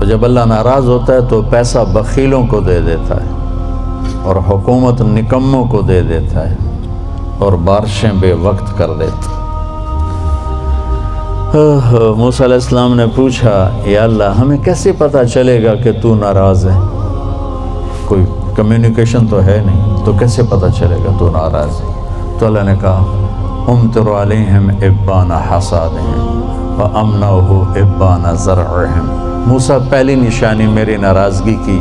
تو جب اللہ ناراض ہوتا ہے تو پیسہ بخیلوں کو دے دیتا ہے اور حکومت نکموں کو دے دیتا ہے اور بارشیں بے وقت کر دیتا ہے۔ موسیٰ علیہ السلام نے پوچھا یا اللہ ہمیں کیسے پتہ چلے گا کہ تو ناراض ہے؟ کوئی کمیونیکیشن تو ہے نہیں، تو کیسے پتہ چلے گا تو ناراض ہے؟ تو اللہ نے کہا امطر علیہم ابان حصادہم وامنعہ ابان زرعہم۔ موسیٰ پہلی نشانی میری ناراضگی کی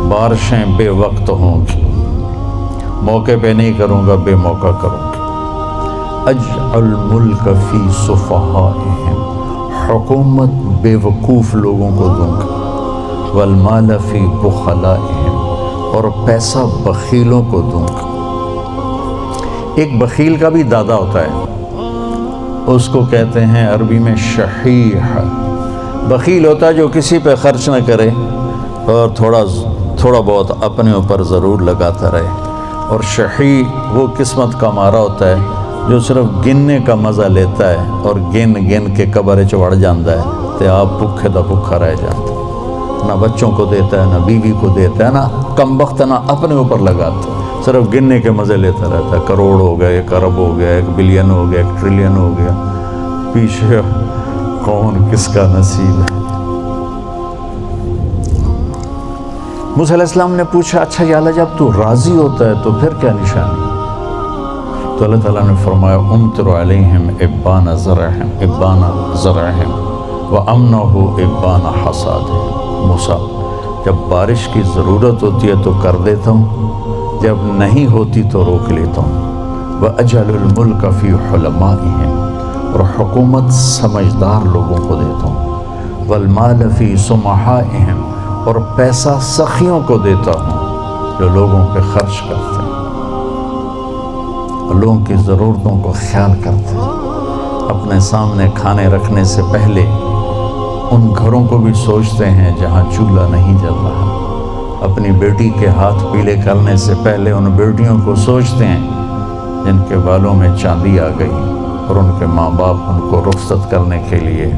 بارشیں بے وقت ہوں گی، موقع پہ نہیں کروں گا، بے موقع کروں گا۔ اجعل ملک فی صفحائہم، حکومت بے وقوف لوگوں کو دوں گا، والمال فی بخلائہم، اور پیسہ بخیلوں کو دوں گا۔ ایک بخیل کا بھی دادا ہوتا ہے، اس کو کہتے ہیں عربی میں شحیح۔ بخیل ہوتا ہے جو کسی پہ خرچ نہ کرے اور تھوڑا بہت اپنے اوپر ضرور لگاتا رہے، اور شحیح وہ قسمت کا مارا ہوتا ہے جو صرف گننے کا مزہ لیتا ہے اور گن گن کے قبر چڑھ جاتا ہے تو آپ بھوکے دا بھوکا رہ جاتا ہے، نہ بچوں کو دیتا ہے، نہ بیوی کو دیتا ہے، نہ کم وقت نہ اپنے اوپر لگاتا ہے، صرف گننے کے مزے لیتا رہتا ہے۔ کروڑ ہو گیا، ایک ارب ہو گیا، ایک بلین ہو گیا، ایک ٹریلین ہو گیا، پیچھے کون کس کا نصیب ہے۔ موسیٰ علیہ السلام نے پوچھا اچھا یا اللہ جب تو راضی ہوتا ہے تو پھر کیا نشانی؟ تو اللہ تعالیٰ نے فرمایا امطر علیہم ابان زرعہم وامنعہ ابان حصادہم۔ موسیٰ جب بارش کی ضرورت ہوتی ہے تو کر دیتا ہوں، جب نہیں ہوتی تو روک لیتا ہوں۔ وَأَجْعَلُ الْمُلْكَ فِي حُلَمَائِهِمْ، اور حکومت سمجھدار لوگوں کو دیتا ہوں۔ وَالْمَالَ فِي سُمَحَائِهِمْ، اور پیسہ سخیوں کو دیتا ہوں جو لوگوں پہ خرچ کرتے ہیں، لوگوں کی ضرورتوں کو خیال کرتے ہیں، اپنے سامنے کھانے رکھنے سے پہلے ان گھروں کو بھی سوچتے ہیں جہاں چولہا نہیں جل رہا، اپنی بیٹی کے ہاتھ پیلے کرنے سے پہلے ان بیٹیوں کو سوچتے ہیں جن کے بالوں میں چاندی آ گئی اور ان کے ماں باپ ان کو رخصت کرنے کے لیے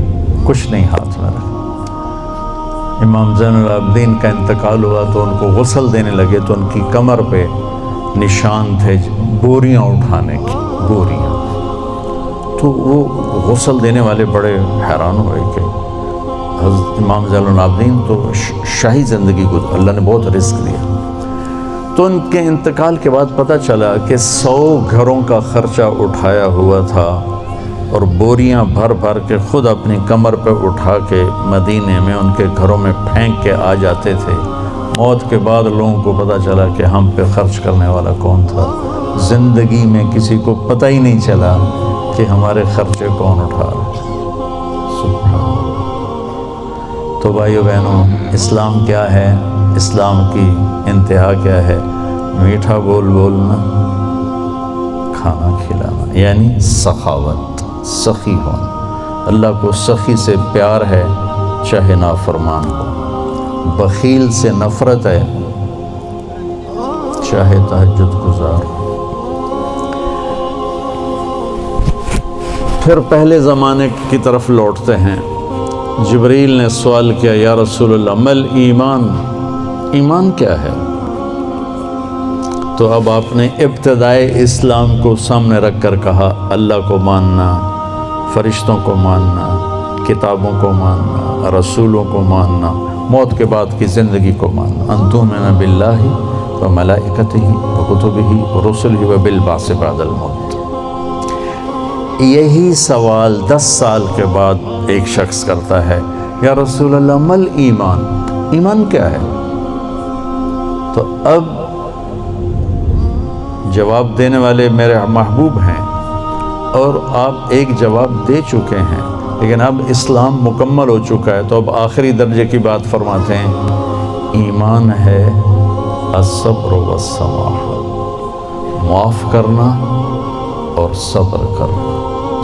کچھ نہیں ہاتھ میں رکھا۔ امام زین العابدین کا انتقال ہوا تو ان کو غسل دینے لگے تو ان کی کمر پہ نشان تھے بوریاں اٹھانے کی، بوریاں۔ تو وہ غسل دینے والے بڑے حیران ہوئے کہ حضرت امام زین العابدین تو شاہی زندگی کو اللہ نے بہت رزق دیا۔ تو ان کے انتقال کے بعد پتہ چلا کہ 100 گھروں کا خرچہ اٹھایا ہوا تھا اور بوریاں بھر بھر کے خود اپنی کمر پہ اٹھا کے مدینے میں ان کے گھروں میں پھینک کے آ جاتے تھے۔ موت کے بعد لوگوں کو پتہ چلا کہ ہم پہ خرچ کرنے والا کون تھا۔ زندگی میں کسی کو پتہ ہی نہیں چلا کہ ہمارے خرچے کون اٹھا رہے۔ سبحان اللہ۔ تو بھائیو بہنوں، اسلام کیا ہے؟ اسلام کی انتہا کیا ہے؟ میٹھا بول بولنا، کھانا کھلانا، یعنی سخاوت، سخی ہونا۔ اللہ کو سخی سے پیار ہے چاہے نافرمان ہو، بخیل سے نفرت ہے چاہے تہجد گزار ہو۔ پھر پہلے زمانے کی طرف لوٹتے ہیں۔ جبریل نے سوال کیا یا رسول اللہ مل ایمان، ایمان کیا ہے؟ تو اب آپ نے ابتدائے اسلام کو سامنے رکھ کر کہا اللہ کو ماننا، فرشتوں کو ماننا، کتابوں کو ماننا، رسولوں کو ماننا، موت کے بعد کی زندگی کو ماننا۔ ان تؤمن باللہ وملائکتہ وکتبہ ورسلہ وبالبعث بعد الموت۔ یہی سوال 10 سال کے بعد ایک شخص کرتا ہے یا رسول اللہ مل ایمان، ایمان کیا ہے؟ تو اب جواب دینے والے میرے محبوب ہیں اور آپ ایک جواب دے چکے ہیں، لیکن اب اسلام مکمل ہو چکا ہے تو اب آخری درجے کی بات فرماتے ہیں ایمان ہے الصبر والسماح، معاف کرنا اور صبر کرنا۔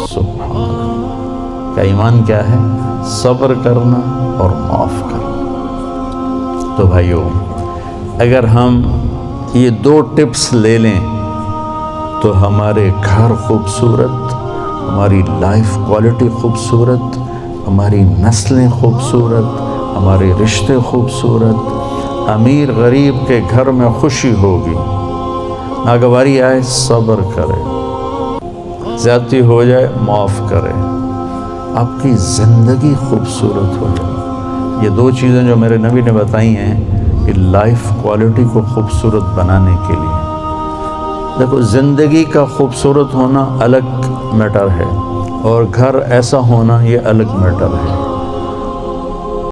سبحان اللہ، کا ایمان کیا ہے؟ صبر کرنا اور معاف کرنا۔ تو بھائیو، اگر ہم یہ 2 ٹپس لے لیں تو ہمارے گھر خوبصورت، ہماری لائف کوالٹی خوبصورت، ہماری نسلیں خوبصورت، ہمارے رشتے خوبصورت، امیر غریب کے گھر میں خوشی ہوگی، ناگواری آئے صبر کرے، زیادتی ہو جائے معاف کرے، آپ کی زندگی خوبصورت ہو جائے۔ یہ دو چیزیں جو میرے نبی نے بتائی ہیں کہ لائف کوالٹی کو خوبصورت بنانے کے لیے۔ دیکھو، زندگی کا خوبصورت ہونا الگ میٹر ہے، اور گھر ایسا ہونا یہ الگ میٹر ہے۔